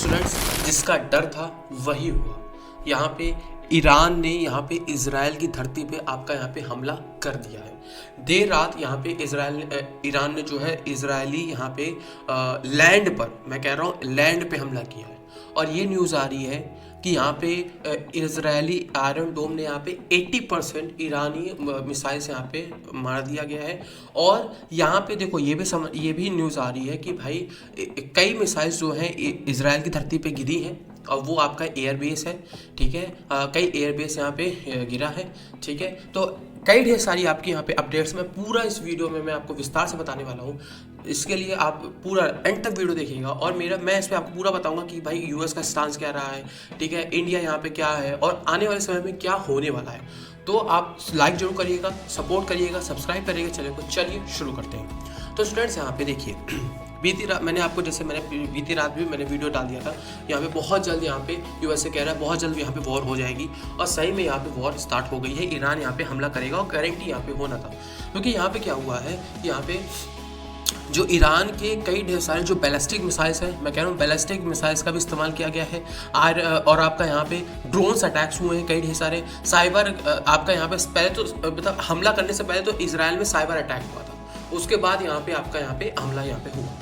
Students, जिसका डर था वही हुआ। यहाँ पे ईरान ने यहाँ पे इजराइल की धरती पे आपका यहाँ पे हमला कर दिया है। देर रात यहाँ पे ईरान ने जो है इजरायली यहाँ पे लैंड पर, मैं कह रहा हूँ लैंड पे हमला किया है। और ये न्यूज़ आ रही है कि यहाँ पे इजरायली आयरन डोम ने यहाँ पे 80% ईरानी मिसाइल्स यहाँ पे मार दिया गया है। और यहाँ पे देखो ये भी न्यूज़ आ रही है कि भाई कई मिसाइल्स जो हैं इजराइल की धरती पे गिरी हैं और वो आपका एयरबेस है, ठीक है। कई एयरबेस यहाँ पे गिरा है, ठीक है। तो कई ढेर सारी आपकी यहाँ पे अपडेट्स में पूरा इस वीडियो में मैं आपको विस्तार से बताने वाला हूँ। इसके लिए आप पूरा एंड तक वीडियो देखिएगा और मैं इस पर आपको पूरा बताऊंगा कि भाई यूएस का स्टांस क्या रहा है, ठीक है, इंडिया यहाँ पे क्या है और आने वाले समय में क्या होने वाला है। तो आप लाइक जरूर करिएगा, सपोर्ट करिएगा, सब्सक्राइब करिएगा। चलिए शुरू करते हैं। तो स्टूडेंट्स यहाँ पे देखिए, बीती रात भी मैंने वीडियो डाल दिया था। यहाँ पे बहुत जल्द यहाँ पे यूएस से कह रहा है बहुत जल्द यहाँ पे वॉर हो जाएगी और सही में यहाँ पे वॉर स्टार्ट हो गई है। ईरान यहाँ पे हमला करेगा और गारंटी यहाँ पे होना था, क्योंकि यहाँ पे क्या हुआ है, यहाँ पे जो ईरान के कई ढेर सारे जो बैलिस्टिक मिसाइल्स हैं, मैं कह रहा हूँ बैलिस्टिक मिसाइल्स का भी इस्तेमाल किया गया है। और आपका यहाँ पे ड्रोन्स अटैक्स हुए हैं कई ढेर सारे। साइबर आपका यहाँ पे पहले तो मतलब हमला करने से पहले तो इजराइल में साइबर अटैक हुआ था, उसके बाद यहाँ पे आपका यहाँ पे हमला यहाँ पे हुआ।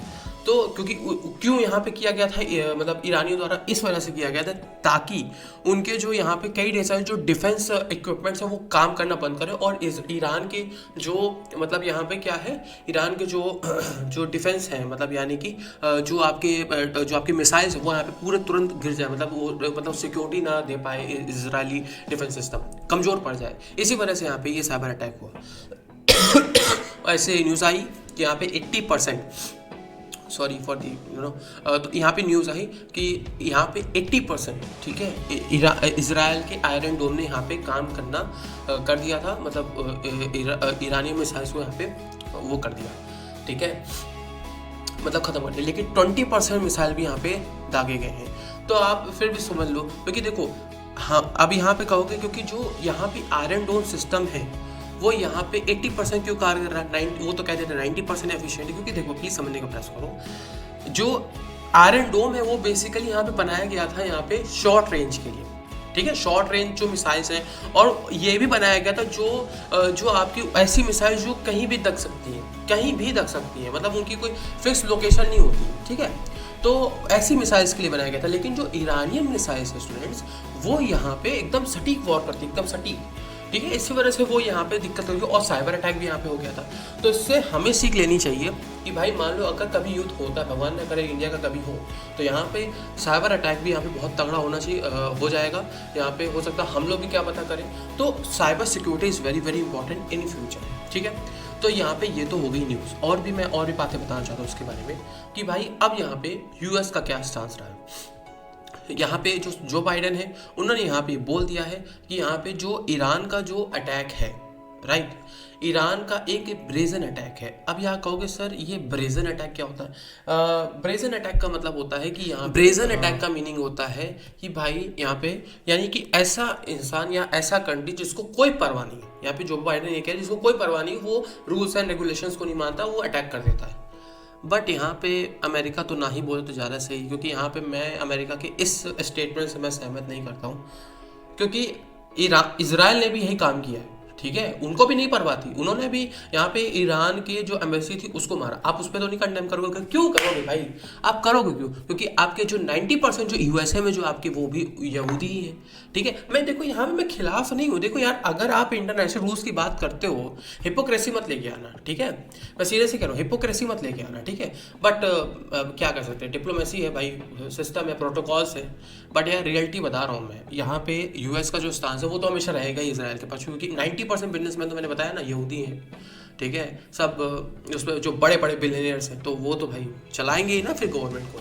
तो क्यों यहाँ पे किया गया था, मतलब ईरानियों द्वारा इस वजह से किया गया था ताकि उनके जो यहाँ पे कई ढेर सारे जो डिफेंस इक्विपमेंट्स हैं वो काम करना बंद करें। और ईरान के जो मतलब यहाँ पे क्या है, ईरान के जो डिफेंस है, मतलब यानी कि जो आपके मिसाइल्स है वो यहाँ पे पूरे तुरंत गिर जाए, मतलब सिक्योरिटी ना दे पाए, इजरायली डिफेंस सिस्टम कमज़ोर पड़ जाए। इसी वजह से यहाँ पे ये साइबर अटैक हुआ। ऐसे न्यूज़ आई कि यहाँ पे 80%, सॉरी फॉर दी तो यहाँ पे न्यूज़ आई कि यहाँ पे 80%, ठीक है, इजराइल के आयरन डोम ने यहाँ पे काम करना कर दिया था, मतलब ईरानी मिसाइल्स को यहाँ पे वो कर दिया, ठीक है, मतलब ख़त्म कर दिया। लेकिन 20% मिसाइल भी यहाँ पे दागे गए हैं। तो आप फिर भी समझ लो, क्योंकि देखो हाँ अब यहाँ पे कहोगे क्योंकि जो यहाँ पे आयरन डोम सिस्टम है वो यहाँ पे 80% क्यों कार्य कर रहा है, वो तो कहते थे 90% एफिशिएंट, क्योंकि देखो प्लीज समझने का प्रयास करो। जो आयरन डोम है वो बेसिकली यहाँ पे बनाया गया था यहाँ पे शॉर्ट रेंज के लिए, ठीक है, शॉर्ट रेंज जो मिसाइल्स हैं। और ये भी बनाया गया था जो आपकी ऐसी मिसाइल जो कहीं भी दग सकती हैं, मतलब उनकी कोई फिक्स लोकेशन नहीं होती, ठीक है। तो ऐसी मिसाइल्स के लिए बनाया गया था। लेकिन जो ईरानियन मिसाइल्स है स्टूडेंट्स, वो यहाँ पे एकदम सटीक वॉर करती है, एकदम सटीक, ठीक है। इसी वजह से वो यहाँ पे दिक्कत होगी और साइबर अटैक भी यहाँ पे हो गया था। तो इससे हमें सीख लेनी चाहिए कि भाई मान लो अगर कभी युद्ध होता है, भगवान न करे इंडिया का कभी हो, तो यहाँ पे साइबर अटैक भी यहाँ पे बहुत तगड़ा होना चाहिए, हो जाएगा। यहाँ पे हो सकता है हम लोग भी क्या पता करें। तो cyber security is very very important in future, ठीक है। तो यहाँ पे ये तो हो गई न्यूज़, और भी बातें बताना चाहता हूँ उसके बारे में कि भाई अब यहाँ पे यूएस का क्या स्टांस रहा है। यहाँ पे जो बाइडेन है उन्होंने यहाँ पे बोल दिया है कि यहाँ पे जो ईरान का जो अटैक है, राइट, ईरान का एक ब्रेजन अटैक है। अब यहाँ कहोगे सर ये ब्रेजन अटैक क्या होता है? ब्रेजन अटैक का मतलब होता है कि यहाँ ब्रेजन अटैक का मीनिंग होता है कि भाई यहाँ पे यानी कि ऐसा इंसान या ऐसा कंट्री जिसको कोई परवाह नहीं है, यहाँ पे जो बाइडेन ये कह रहे हैं जिसको कोई परवाह नहीं, वो रूल्स एंड रेगुलेशंस को नहीं मानता, वो अटैक कर देता है। बट यहाँ पे अमेरिका तो ना ही बोले तो ज़्यादा सही, क्योंकि यहाँ पे मैं अमेरिका के इस स्टेटमेंट से मैं सहमत नहीं करता हूँ, क्योंकि इजराइल ने भी यही काम किया है, ठीक है। उनको भी नहीं परवाह थी, उन्होंने भी यहाँ पे ईरान की जो एम्बेसी थी उसको मारा। आप उस पर तो नहीं कंडेम करोगे, क्यों करोगे भाई, आप करोगे क्यों? क्योंकि आपके जो 90% जो यूएसए में जो आपके वो भी यहूदी ही है, ठीक है। मैं देखो यहाँ पे मैं खिलाफ नहीं हूँ, देखो यार अगर आप इंटरनेशनल रूल्स की बात करते हो, हिपोक्रेसी मत लेके आना, ठीक है। मैं सीरियसली कह रहा हूँ, हिपोक्रेसी मत लेके आना, ठीक है। बट क्या कर सकते हैं, डिप्लोमेसी है भाई, सिस्टम है, प्रोटोकॉल्स है। बट यार रियलिटी बता रहा हूँ मैं, यहाँ पे यूएस का जो स्टांस है वो तो हमेशा रहेगा ही इसराइल के पास, क्योंकि 90% बिजनेसमैन तो मैंने बताया ना यहूदी हैं, ठीक है। सब उसमें जो बड़े बड़े बिलियनियर्स हैं तो वो तो भाई चलाएंगे ही ना फिर गवर्नमेंट को,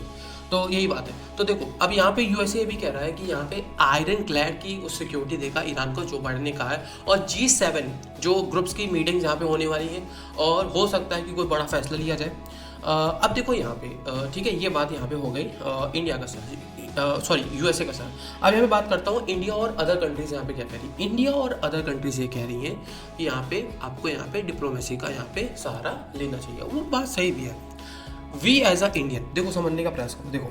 तो यही बात है। तो देखो अब यहाँ पे यूएसए भी कह रहा है कि यहाँ पे आयरन क्लैड की उस सिक्योरिटी देगा ईरान को, जो बाइडेन ने कहा है। और G7 जो ग्रुप्स की मीटिंग्स यहाँ पे होने वाली हैं और हो सकता है कि कोई बड़ा फैसला लिया जाए। अब देखो यहाँ पे ठीक है, ये बात यहाँ पे हो गई इंडिया का सर, यूएसए का सर। अब यहाँ पे बात करता हूँ इंडिया और अदर कंट्रीज यहाँ पे क्या कह रही है। इंडिया और अदर कंट्रीज ये कह रही हैं कि यहाँ पे आपको यहाँ पे डिप्लोमेसी का यहाँ पे सहारा लेना चाहिए। वो बात सही भी है। वी एज अ इंडियन, देखो समझने का प्रयास करो, देखो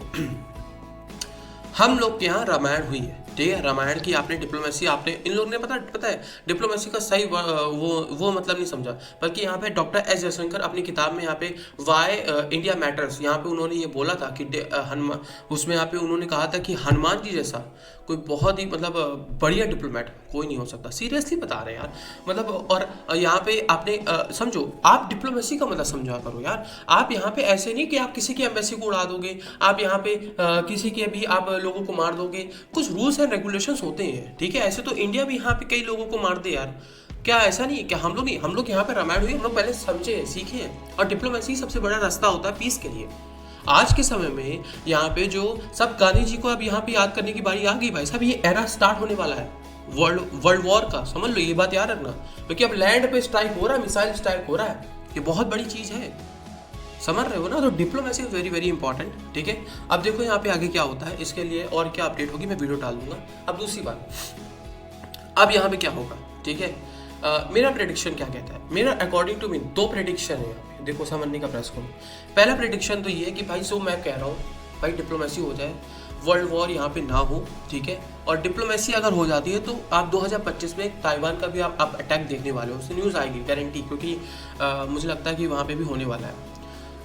हम लोग के यहाँ रामायण हुई है, ठीक है, रामायण की आपने डिप्लोमेसी, आपने इन लोगों ने पता है डिप्लोमेसी का सही वो मतलब नहीं समझा। बल्कि यहाँ पे डॉक्टर एस जयशंकर अपनी किताब में यहाँ पे वाई इंडिया मैटर्स, यहाँ पे उन्होंने ये बोला था कि हनुमान, उसमें यहाँ पे उन्होंने कहा था कि हनुमान जी जैसा कोई बहुत ही मतलब बढ़िया डिप्लोमेट कोई नहीं हो सकता। सीरियसली बता रहे हैं यार, मतलब। और यहाँ पे आपने समझो, आप डिप्लोमेसी का मतलब समझा करो यार। आप यहाँ पे ऐसे नहीं कि आप किसी की एम्बेसी को उड़ा दोगे, आप यहाँ पे किसी के भी आप लोगों को मार दोगे। कुछ रूल्स एंड रेगुलेशंस होते हैं, ठीक है। ऐसे तो इंडिया भी यहाँ पे कई लोगों को मार दे यार, क्या ऐसा नहीं है क्या? हम लोग नहीं, हम लोग यहाँ पे रामायण हुई, हम लोग पहले समझे सीखे हैं। और डिप्लोमेसी सबसे बड़ा रास्ता होता है पीस के लिए। आज के समय में यहाँ पे जो सब, गांधी जी को अब यहाँ पे याद करने की बारी आ गई भाई साहब। ये एरा स्टार्ट होने वाला है वर्ल्ड वॉर का, समझ लो, ये बात याद रखना। क्योंकि अब लैंड पे स्ट्राइक हो रहा है, मिसाइल स्ट्राइक हो रहा है, ये बहुत बड़ी चीज है, समझ रहे हो ना। तो diplomacy is very very important, ठीक है। अब देखो यहाँ पे आगे क्या होता है, इसके लिए और क्या अपडेट होगी मैं वीडियो डाल दूंगा। अब दूसरी बात, अब यहाँ पे क्या होगा, ठीक है। मेरा प्रेडिक्शन क्या कहता है, मेरा अकॉर्डिंग टू मी 2 प्रेडिक्शन है यहाँ पे, देखो समझने का प्रयास करो। पहला प्रेडिक्शन तो ये है कि भाई सो मैं कह रहा हूँ भाई डिप्लोमेसी हो जाए, वर्ल्ड वॉर यहाँ पे ना हो, ठीक है। और डिप्लोमेसी अगर हो जाती है तो आप 2025 में ताइवान का भी आप अटैक देखने वाले हो, उससे न्यूज़ आएगी गारंटी, क्योंकि मुझे लगता है कि वहाँ पे भी होने वाला है,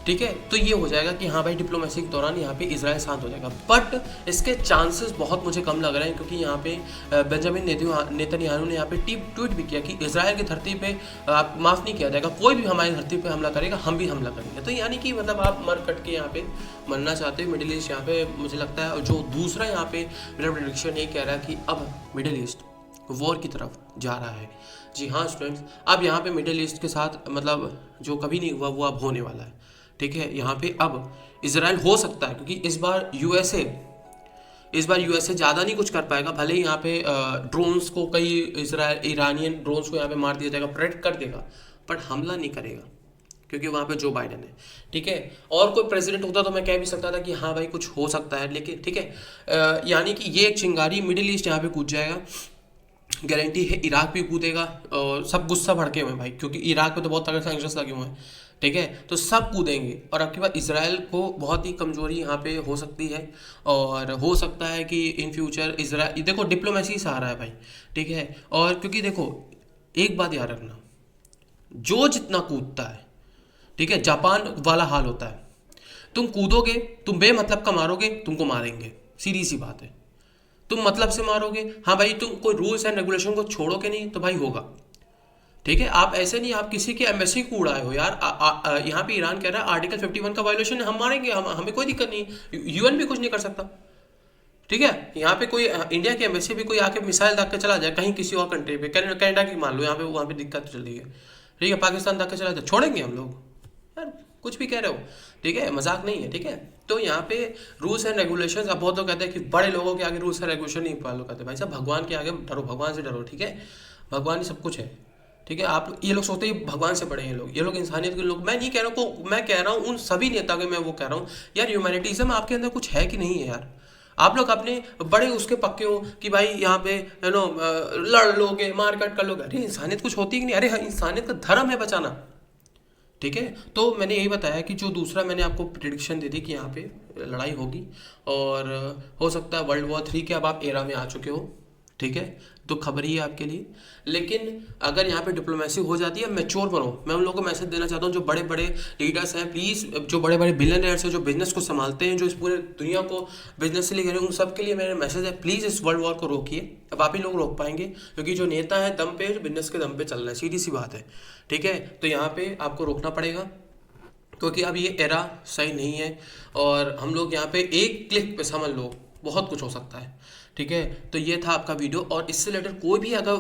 ठीक है। तो ये हो जाएगा कि हाँ भाई डिप्लोमेसी के दौरान यहाँ पे इजराइल शांत हो जाएगा। बट इसके चांसेस बहुत मुझे कम लग रहे हैं, क्योंकि यहाँ पे बेंजामिन नेतन्याहू ने यहाँ पे ट्वीट भी किया कि इजराइल की धरती पे माफ़ नहीं किया जाएगा, कोई भी हमारी धरती पे हमला करेगा हम भी हमला करेंगे। तो यानी कि मतलब आप मर कट के यहाँ पे मरना चाहते हो। मिडिल ईस्ट यहाँ पे मुझे लगता है, जो दूसरा यहाँ पे मेरा प्रेडिक्शन ये कह रहा है कि अब मिडिल ईस्ट वॉर की तरफ जा रहा है। जी हाँ स्टूडेंट्स, अब यहाँ पे मिडिल ईस्ट के साथ मतलब जो कभी नहीं हुआ वो अब होने वाला है, ठीक है। यहाँ पे अब इजराइल हो सकता है, क्योंकि इस बार यूएसए ज़्यादा नहीं कुछ कर पाएगा। भले ही यहाँ पे ड्रोन्स को कई ईरानियन ड्रोन्स को यहाँ पे मार दिया जाएगा, प्रेडिक्ट कर देगा, बट हमला नहीं करेगा, क्योंकि वहाँ पे जो बाइडेन है, ठीक है। और कोई प्रेसिडेंट होता तो मैं कह भी सकता था कि हाँ भाई कुछ हो सकता है, लेकिन ठीक है, यानी कि ये एक चिंगारी मिडिल ईस्ट यहाँ पे कूद जाएगा, गारंटी है। इराक भी कूदेगा, और सब गुस्सा भड़के हुए हैं भाई, क्योंकि इराक पे तो बहुत तगड़े सैंक्शंस लगे हुए हैं, ठीक है। तो सब कूदेंगे, और आपके बाद इसराइल को बहुत ही कमजोरी यहाँ पे हो सकती है, और हो सकता है कि इन फ्यूचर इसराइल, देखो डिप्लोमेसी से आ रहा है भाई, ठीक है। और क्योंकि देखो एक बात याद रखना, जो जितना कूदता है, ठीक है, जापान वाला हाल होता है। तुम कूदोगे, तुम बेमतलब का मारोगे, तुमको मारेंगे, सीधी सी बात है। तुम मतलब से मारोगे, हाँ भाई तुम कोई रूल्स एंड रेगुलेशन को छोड़ोगे नहीं, तो भाई होगा, ठीक है। आप ऐसे नहीं, आप किसी के एम्बेसी को उड़ाए हो यार। यहाँ पे ईरान कह रहा है आर्टिकल 51 का वायोलेशन है, हम मारेंगे, हमें कोई दिक्कत नहीं, यूएन भी कुछ नहीं कर सकता, ठीक है। यहाँ पे कोई इंडिया की एम्बेसी भी कोई आके मिसाइल दाग के चला जाए कहीं किसी और कंट्री पे, कनाडा की मान लो, यहाँ पे वहाँ पे दिक्कत चल रही है, ठीक है, पाकिस्तान दाग के चला जाए, छोड़ेंगे हम लोग यार? कुछ भी कह रहे हो, ठीक है, मजाक नहीं है, ठीक है। तो यहाँ पे रूल्स एंड रेगुलेशंस, अब बहुत लोग कहते हैं कि बड़े लोगों के आगे रूल्स एंड रेगुलेशन नहीं फॉलो करते। भाई साहब भगवान के आगे डरो, भगवान से डरो, ठीक है। भगवान ही सब कुछ है, ठीक है। आप ये लोग सोचते ही भगवान से बड़े हैं ये लोग इंसानियत के लोग। मैं नहीं कह रहा हूँ, मैं कह रहा हूँ उन सभी नेता के, मैं वो कह रहा हूँ यार, ह्यूमैनिटीज़म आपके अंदर कुछ है कि नहीं है यार। आप लोग अपने बड़े उसके पक्के हो कि भाई यहाँ पे यू नो लड़ लोगे, मार काट कर लोगे। अरे इंसानियत कुछ होती कि नहीं? अरे इंसानियत का धर्म है बचाना, ठीक है। तो मैंने यही बताया कि जो दूसरा मैंने आपको प्रेडिक्शन दे दी कि यहाँ पे लड़ाई होगी, और हो सकता है वर्ल्ड वॉर 3 के अब आप एरा में आ चुके हो, ठीक है। तो खबर ही है आपके लिए। लेकिन अगर यहाँ पे डिप्लोमेसी हो जाती है, मैच्योर बनो। मैं उन लोगों को मैसेज देना चाहता हूँ जो बड़े बड़े लीडर्स हैं, प्लीज़, जो बड़े बड़े बिलियनर्स हैं, जो बिजनेस को संभालते हैं, जो इस पूरे दुनिया को बिजनेस से लेकर, उन सब के लिए मेरा मैसेज है, प्लीज़ इस वर्ल्ड वॉर को रोकिए। अब आप ही लोग रोक पाएंगे, क्योंकि जो नेता है दम पे, जो बिजनेस के दम पे चल रहा है, सीधी सी बात है, ठीक है। तो यहाँ पे आपको रोकना पड़ेगा, क्योंकि अब ये एरा सही नहीं है, और हम लोग यहाँ पे एक क्लिक पे समझ लो बहुत कुछ हो सकता है, ठीक है। तो ये था आपका वीडियो, और इससे रिलेटेड कोई भी अगर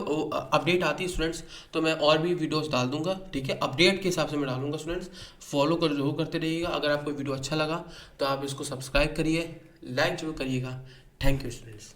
अपडेट आती है स्टूडेंट्स, तो मैं और भी वीडियोस डाल दूंगा, ठीक है। अपडेट के हिसाब से मैं डालूंगा स्टूडेंट्स, फॉलो कर जरूर करते रहिएगा। अगर आपको वीडियो अच्छा लगा तो आप इसको सब्सक्राइब करिए, लाइक जरूर करिएगा। Thank you students.